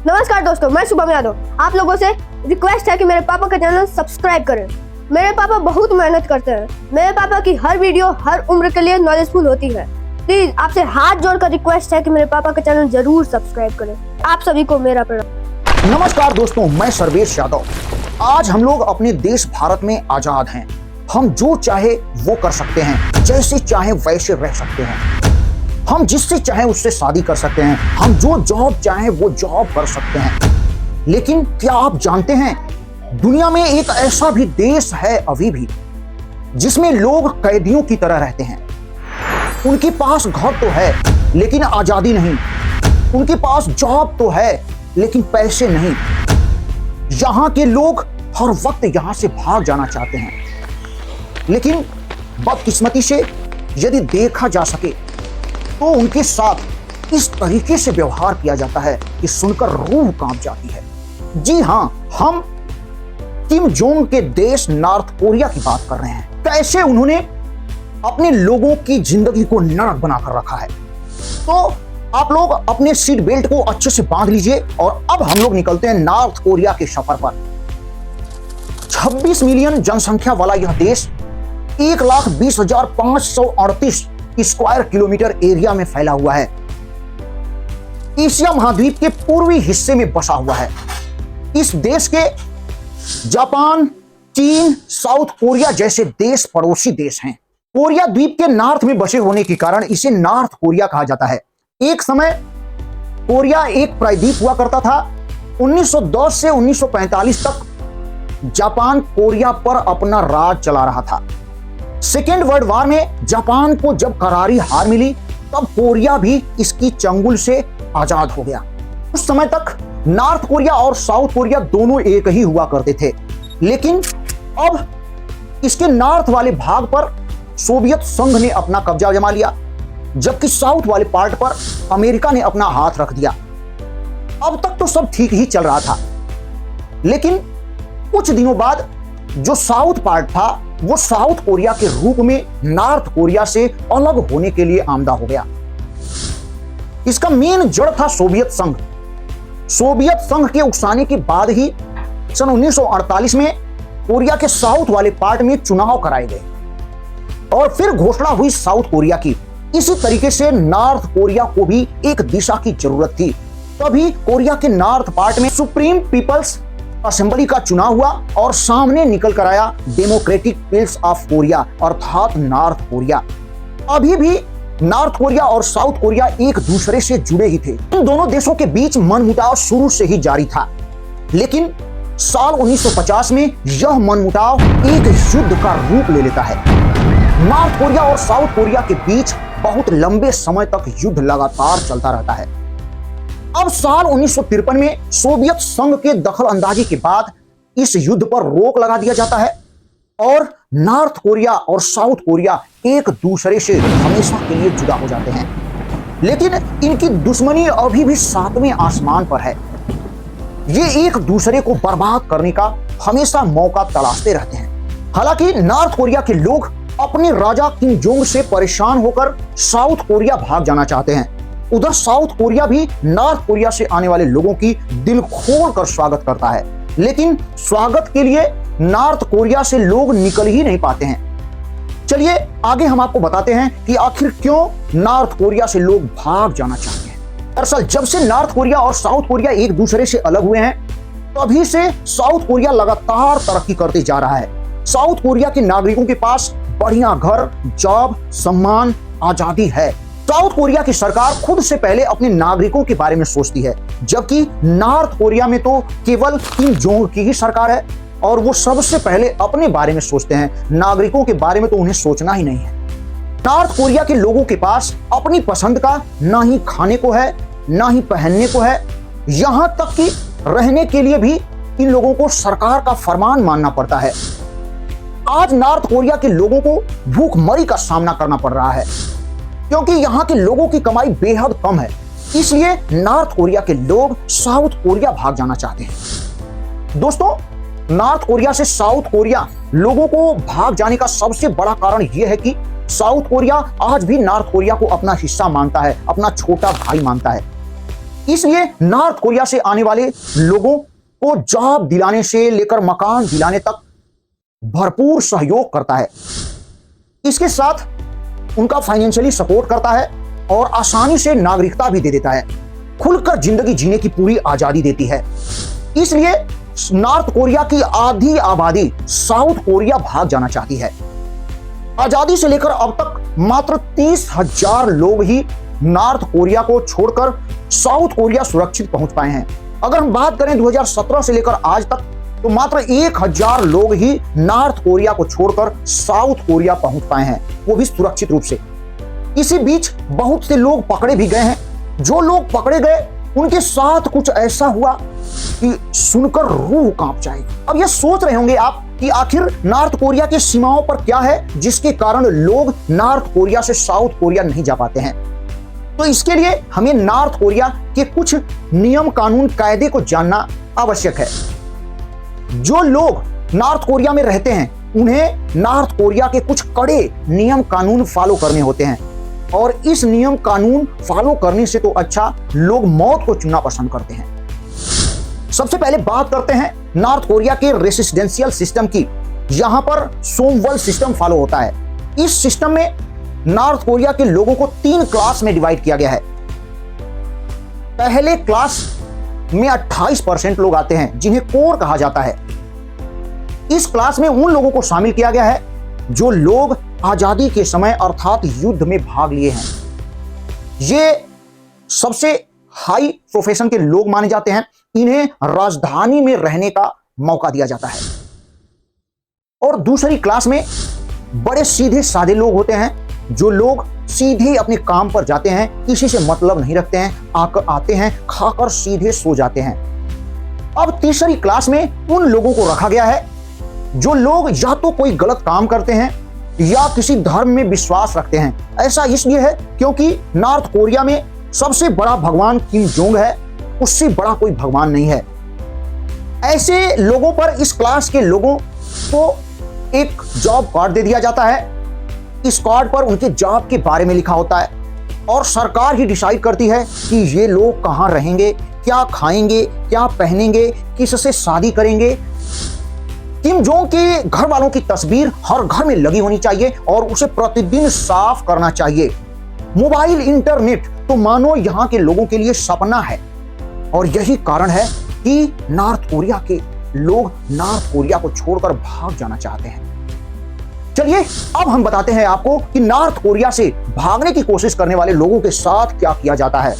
नमस्कार दोस्तों, मैं शुभम यादव। आप लोगों से रिक्वेस्ट है कि मेरे पापा का चैनल सब्सक्राइब करें। मेरे पापा बहुत मेहनत करते हैं। मेरे पापा की हर वीडियो हर उम्र के लिए नॉलेजफुल होती है। प्लीज आपसे हाथ जोड़कर रिक्वेस्ट है कि मेरे पापा का चैनल जरूर सब्सक्राइब करें। आप सभी को मेरा प्रणाम। नमस्कार दोस्तों, मैं सर्वेश यादव। आज हम लोग अपने देश भारत में आजाद हैं। हम जो चाहे वो कर सकते हैं, जैसे चाहे वैसे रह सकते हैं। हम जिससे चाहे उससे शादी कर सकते हैं। हम जो जॉब चाहे वो जॉब कर सकते हैं। लेकिन क्या आप जानते हैं, दुनिया में एक ऐसा भी देश है अभी भी जिसमें लोग कैदियों की तरह रहते हैं। उनके पास घर तो है लेकिन आजादी नहीं। उनके पास जॉब तो है लेकिन पैसे नहीं। यहां के लोग हर वक्त यहां से भाग जाना चाहते हैं, लेकिन बदकिस्मती से यदि देखा जा सके तो उनके साथ इस तरीके से व्यवहार किया जाता है कि सुनकर रूह कांप जाती है। जी हां, हम किम जोंग के देश नॉर्थ कोरिया की बात कर रहे हैं। कैसे उन्होंने अपने लोगों की जिंदगी को नरक बनाकर रखा है। तो आप लोग अपने सीट बेल्ट को अच्छे से बांध लीजिए और अब हम लोग निकलते हैं नॉर्थ कोरिया के सफर पर। 26 मिलियन जनसंख्या वाला यह देश 1,20,538 स्क्वायर किलोमीटर एरिया में फैला हुआ है। एशिया महाद्वीप के पूर्वी हिस्से में बसा हुआ है। इस देश के जापान, चीन, साउथ कोरिया जैसे देश पड़ोसी देश हैं। कोरिया द्वीप के नॉर्थ में बसे होने के कारण इसे नॉर्थ कोरिया कहा जाता है। एक समय कोरिया एक प्रायद्वीप हुआ करता था। 1910 से 1945 तक जापान कोरिया पर अपना राज चला रहा था। सेकेंड वर्ल्ड वॉर में जापान को जब करारी हार मिली तब कोरिया भी इसकी चंगुल से आजाद हो गया। उस समय तक नॉर्थ कोरिया और साउथ कोरिया दोनों एक ही हुआ करते थे, लेकिन अब इसके नॉर्थ वाले भाग पर सोवियत संघ ने अपना कब्जा जमा लिया, जबकि साउथ वाले पार्ट पर अमेरिका ने अपना हाथ रख दिया। अब तक तो सब ठीक ही चल रहा था, लेकिन कुछ दिनों बाद जो साउथ पार्ट था वो साउथ कोरिया के रूप में नॉर्थ कोरिया से अलग होने के लिए आमदा हो गया। इसका मेन जड़ था सोवियत संघ। सोवियत संघ के उकसाने के बाद ही सन 1948 में कोरिया के साउथ वाले पार्ट में चुनाव कराए गए और फिर घोषणा हुई साउथ कोरिया की। इसी तरीके से नॉर्थ कोरिया को भी एक दिशा की जरूरत थी। तभी कोरिया के नॉर्थ पार्ट में सुप्रीम पीपल्स असेंबली का चुनाव हुआ और सामने निकल कर आया डेमोक्रेटिक पीपल्स ऑफ कोरिया अर्थात नॉर्थ कोरिया। अभी भी नॉर्थ कोरिया और साउथ कोरिया एक दूसरे से जुड़े ही थे। इन दोनों देशों के बीच मनमुटाव शुरू से ही जारी था, लेकिन साल 1950 में यह मनमुटाव एक युद्ध का रूप ले लेता है। नॉर्थ कोरिया और साउथ कोरिया के बीच बहुत लंबे समय तक युद्ध लगातार चलता रहता है। अब साल 1953 में सोवियत संघ के दखल अंदाजी के बाद इस युद्ध पर रोक लगा दिया जाता है और नॉर्थ कोरिया और साउथ कोरिया एक दूसरे से हमेशा के लिए जुदा हो जाते हैं। लेकिन इनकी दुश्मनी अभी भी 7वें आसमान पर है। ये एक दूसरे को बर्बाद करने का हमेशा मौका तलाशते रहते हैं। हालांकि नॉर्थ कोरिया के लोग अपने राजा किम जोंग से परेशान होकर साउथ कोरिया भाग जाना चाहते हैं। उधर साउथ कोरिया भी नॉर्थ कोरिया से आने वाले लोगों की दिल खोलकर स्वागत करता है, लेकिन स्वागत के लिए नॉर्थ कोरिया से लोग निकल ही नहीं पाते हैं। चलिए आगे हम आपको बताते हैं कि आखिर क्यों नॉर्थ कोरिया से लोग भाग जाना चाहते हैं। दरअसल जब से नॉर्थ कोरिया और साउथ कोरिया एक दूसरे से अलग हुए हैं, तभी से साउथ कोरिया लगातार तरक्की करते जा रहा है। साउथ कोरिया के नागरिकों के पास बढ़िया घर, जॉब, सम्मान, आजादी है। साउथ कोरिया की सरकार खुद से पहले अपने नागरिकों के बारे में सोचती है, जबकि नॉर्थ कोरिया में तो केवल किम जोंग की ही सरकार है और वो सबसे पहले अपने बारे में सोचते हैं। नागरिकों के बारे में तो उन्हें सोचना ही नहीं है। नॉर्थ कोरिया के लोगों के पास अपनी पसंद का ना ही खाने को है, ना ही पहनने को है। यहां तक कि रहने के लिए भी इन लोगों को सरकार का फरमान मानना पड़ता है। आज नॉर्थ कोरिया के लोगों को भूखमरी का सामना करना पड़ रहा है, क्योंकि यहाँ के लोगों की कमाई बेहद कम है। इसलिए नॉर्थ कोरिया के लोग साउथ कोरिया भाग जाना चाहते हैं। दोस्तों, नॉर्थ कोरिया से साउथ कोरिया लोगों को भाग जाने का सबसे बड़ा कारण यह है कि साउथ कोरिया आज भी नॉर्थ कोरिया को अपना हिस्सा मानता है, अपना छोटा भाई मानता है। इसलिए नॉर्थ कोरिया से आने वाले लोगों को जॉब दिलाने से लेकर मकान दिलाने तक भरपूर सहयोग करता है। इसके साथ उनका फाइनेंशियली सपोर्ट करता है और आसानी से नागरिकता भी दे देता है, खुलकर जिंदगी जीने की पूरी आजादी देती है। इसलिए नॉर्थ कोरिया की आधी आबादी साउथ कोरिया भाग जाना चाहती है। आजादी से लेकर अब तक मात्र 30,000 लोग ही नॉर्थ कोरिया को छोड़कर साउथ कोरिया सुरक्षित पहुंच पाए हैं। अगर हम बात करें 2017 से लेकर आज तक, तो मात्र 1,000 लोग ही नॉर्थ कोरिया को छोड़कर साउथ कोरिया पहुंच पाए हैं, वो भी सुरक्षित रूप से। इसी बीच बहुत से लोग पकड़े भी गए हैं। जो लोग पकड़े गए उनके साथ कुछ ऐसा हुआ कि सुनकर रूह कांप जाएगी। अब ये सोच रहे होंगे आप कि आखिर नॉर्थ कोरिया की सीमाओं पर क्या है जिसके कारण लोग नॉर्थ कोरिया से साउथ कोरिया नहीं जा पाते हैं। तो इसके लिए हमें नॉर्थ कोरिया के कुछ नियम कानून कायदे को जानना आवश्यक है। जो लोग नॉर्थ कोरिया में रहते हैं उन्हें नॉर्थ कोरिया के कुछ कड़े नियम कानून फॉलो करने होते हैं, और इस नियम कानून फॉलो करने से तो अच्छा लोग मौत को चुनना पसंद करते हैं। सबसे पहले बात करते हैं नॉर्थ कोरिया के रेसिडेंशियल सिस्टम की। यहां पर सोमवल सिस्टम फॉलो होता है। इस सिस्टम में नॉर्थ कोरिया के लोगों को 3 क्लास में डिवाइड किया गया है। पहले क्लास में 28% लोग आते हैं जिन्हें कोर कहा जाता है। इस क्लास में उन लोगों को शामिल किया गया है जो लोग आजादी के समय अर्थात युद्ध में भाग लिए हैं। ये सबसे हाई प्रोफेशन के लोग माने जाते हैं। इन्हें राजधानी में रहने का मौका दिया जाता है। और दूसरी क्लास में बड़े सीधे साधे लोग होते हैं, जो लोग सीधे अपने काम पर जाते हैं, किसी से मतलब नहीं रखते हैं, आते हैं, खाकर सीधे सो जाते हैं। अब तीसरी क्लास में उन लोगों को रखा गया है जो लोग या तो कोई गलत काम करते हैं या किसी धर्म में विश्वास रखते हैं। ऐसा इसलिए है क्योंकि नॉर्थ कोरिया में सबसे बड़ा भगवान किम जोंग है, उससे बड़ा कोई भगवान नहीं है। ऐसे लोगों पर, इस क्लास के लोगों को एक जॉब कार्ड दे दिया जाता है। इस कार्ड पर उनके जॉब के बारे में लिखा होता है और सरकार ही डिसाइड करती है कि ये लोग कहां रहेंगे, क्या खाएंगे, क्या पहनेंगे, किससे शादी करेंगे। किम जोंग के घर वालों की तस्वीर हर घर में लगी होनी चाहिए और उसे प्रतिदिन साफ करना चाहिए। मोबाइल, इंटरनेट तो मानो यहां के लोगों के लिए सपना है, और यही कारण है कि नॉर्थ कोरिया के लोग नॉर्थ कोरिया को छोड़कर भाग जाना चाहते हैं। चलिए अब हम बताते हैं आपको कि नॉर्थ कोरिया से भागने की कोशिश करने वाले लोगों के साथ क्या किया जाता है।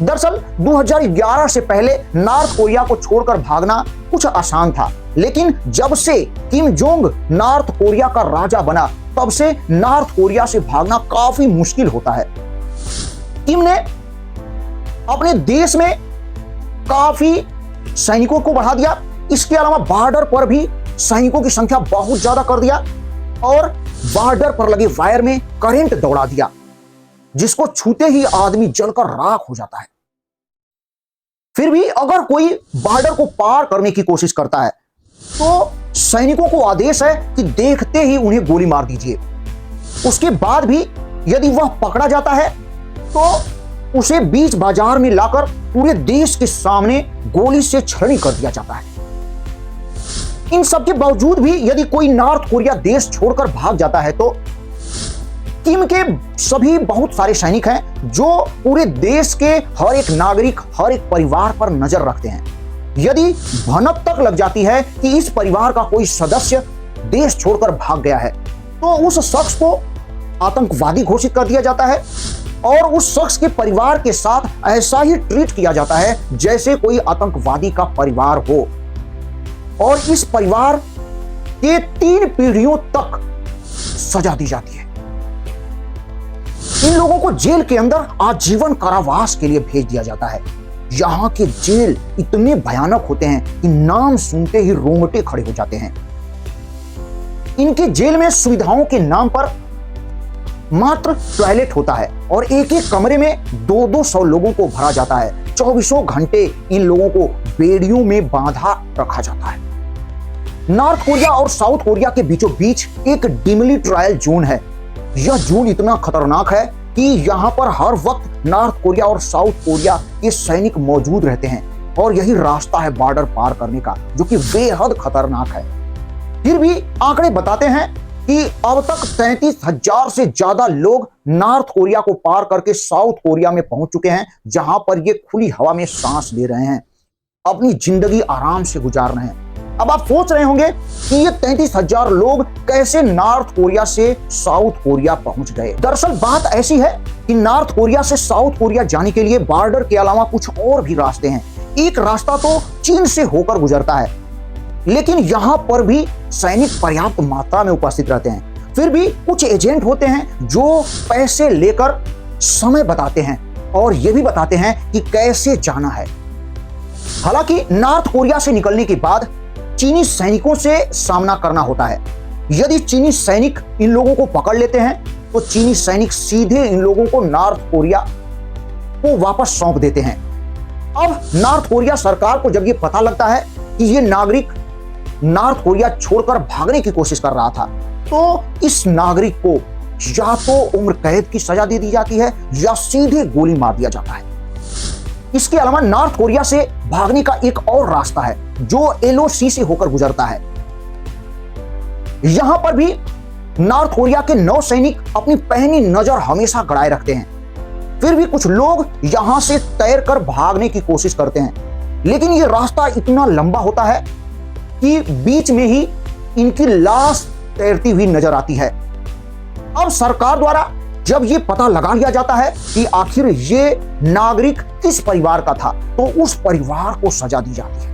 दरअसल 2011 से पहले नॉर्थ कोरिया को छोड़कर भागना कुछ आसान था, लेकिन जब से किम जोंग नॉर्थ कोरिया का राजा बना तब से नॉर्थ कोरिया से भागना काफी मुश्किल होता है। किम ने अपने देश में काफी सैनिकों को बढ़ा दिया। इसके अलावा बॉर्डर पर भी सैनिकों की संख्या बहुत ज्यादा कर दिया और बॉर्डर पर लगे वायर में करंट दौड़ा दिया, जिसको छूते ही आदमी जलकर राख हो जाता है। फिर भी अगर कोई बॉर्डर को पार करने की कोशिश करता है तो सैनिकों को आदेश है कि देखते ही उन्हें गोली मार दीजिए। उसके बाद भी यदि वह पकड़ा जाता है तो उसे बीच बाजार में लाकर पूरे देश के सामने गोली से छलनी कर दिया जाता है। इन सब के बावजूद भी यदि कोई नॉर्थ कोरिया देश छोड़कर भाग जाता है तो किम के सभी बहुत सारे सैनिक हैं जो पूरे देश के हर एक नागरिक, हर एक परिवार पर नजर रखते हैं। यदि भनक तक लग जाती है कि इस परिवार का कोई सदस्य देश छोड़कर भाग गया है तो उस शख्स को आतंकवादी घोषित कर दिया जाता है और उस शख्स के परिवार के साथ ऐसा ही ट्रीट किया जाता है जैसे कोई आतंकवादी का परिवार हो, और इस परिवार के 3 पीढ़ियों तक सजा दी जाती है। इन लोगों को जेल के अंदर आजीवन कारावास के लिए भेज दिया जाता है। यहां के जेल इतने भयानक होते हैं कि नाम सुनते ही रोंगटे खड़े हो जाते हैं। इनके जेल में सुविधाओं के नाम पर मात्र टॉयलेट होता है और एक एक कमरे में 200 लोगों को भरा जाता है। 24 घंटे इन लोगों को बेड़ियों में बांधा रखा जाता है। नॉर्थ कोरिया और साउथ कोरिया के बीचों बीच एक डिमिलिटाराइज्ड जोन है। यह जोन इतना खतरनाक है कि यहाँ पर हर वक्त नॉर्थ कोरिया और साउथ कोरिया के सैनिक मौजूद रहते हैं और यही रास्ता है बॉर्डर पार करने का, जो कि बेहद खतरनाक है। फिर भी आंकड़े बताते हैं कि अब तक 33,000 से ज्यादा लोग नॉर्थ कोरिया को पार करके साउथ कोरिया में पहुंच चुके हैं, जहां पर ये खुली हवा में सांस ले रहे हैं, अपनी जिंदगी आराम से गुजार रहे हैं। अब आप सोच रहे होंगे कि ये 33,000 लोग कैसे नॉर्थ कोरिया से साउथ कोरिया पहुंच गए। दरअसल बात ऐसी है कि नॉर्थ कोरिया से साउथ कोरिया जाने के लिए बॉर्डर के अलावा कुछ और भी रास्ते हैं। एक रास्ता तो चीन से होकर गुजरता है, लेकिन यहां पर भी सैनिक पर्याप्त मात्रा में उपस्थित रहते हैं। फिर भी कुछ एजेंट होते हैं जो पैसे लेकर समय बताते हैं और यह भी बताते हैं कि कैसे जाना है। हालांकि नॉर्थ कोरिया से निकलने के बाद चीनी सैनिकों से सामना करना होता है। यदि चीनी सैनिक इन लोगों को पकड़ लेते हैं तो चीनी सैनिक सीधे इन लोगों को नॉर्थ कोरिया को वापस सौंप देते हैं। अब नॉर्थ कोरिया सरकार को जब यह पता लगता है कि ये नागरिक नॉर्थ कोरिया छोड़कर भागने की कोशिश कर रहा था, तो इस नागरिक को या तो उम्र कैद की सजा दे दी जाती है या सीधे गोली मार दिया जाता है। इसके अलावा नॉर्थ कोरिया से भागने का एक और रास्ता है जो LOC से होकर गुजरता है। यहां पर भी नॉर्थ कोरिया के नौसैनिक अपनी पैनी नजर हमेशा गड़ाए रखते हैं। फिर भी कुछ लोग यहां से तैरकर भागने की कोशिश करते हैं, लेकिन यह रास्ता इतना लंबा होता है कि बीच में ही इनकी लाश तैरती हुई नजर आती है। अब सरकार द्वारा जब ये पता लगा लिया जाता है कि आखिर ये नागरिक किस परिवार का था, तो उस परिवार को सजा दी जाती है।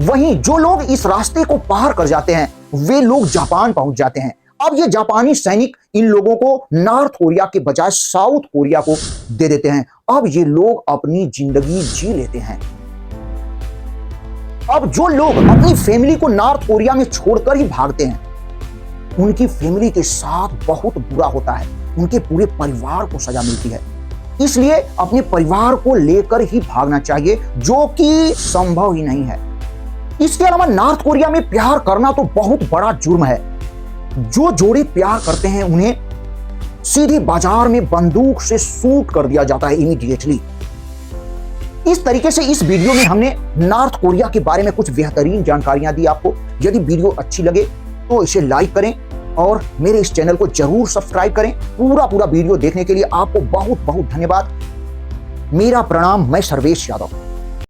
वहीं जो लोग इस रास्ते को पार कर जाते हैं वे लोग जापान पहुंच जाते हैं। अब ये जापानी सैनिक इन लोगों को नॉर्थ कोरिया के बजाय साउथ कोरिया को दे देते हैं। अब ये लोग अपनी जिंदगी जी लेते हैं। अब जो लोग अपनी फैमिली को नॉर्थ कोरिया में छोड़कर ही भागते हैं, उनकी फैमिली के साथ बहुत बुरा होता है। उनके पूरे परिवार को सजा मिलती है। इसलिए अपने परिवार को लेकर ही भागना चाहिए, जो कि संभव ही नहीं है। इसके अलावा नॉर्थ कोरिया में प्यार करना तो बहुत बड़ा जुर्म है। जो जोड़े प्यार करते हैं उन्हें सीधे बाजार में बंदूक से शूट कर दिया जाता है इमीडिएटली। इस तरीके से इस वीडियो में हमने नॉर्थ कोरिया के बारे में कुछ बेहतरीन जानकारियां दी आपको। यदि वीडियो अच्छी लगे तो इसे लाइक करें और मेरे इस चैनल को जरूर सब्सक्राइब करें। पूरा वीडियो देखने के लिए आपको बहुत बहुत धन्यवाद। मेरा प्रणाम। मैं सर्वेश यादव।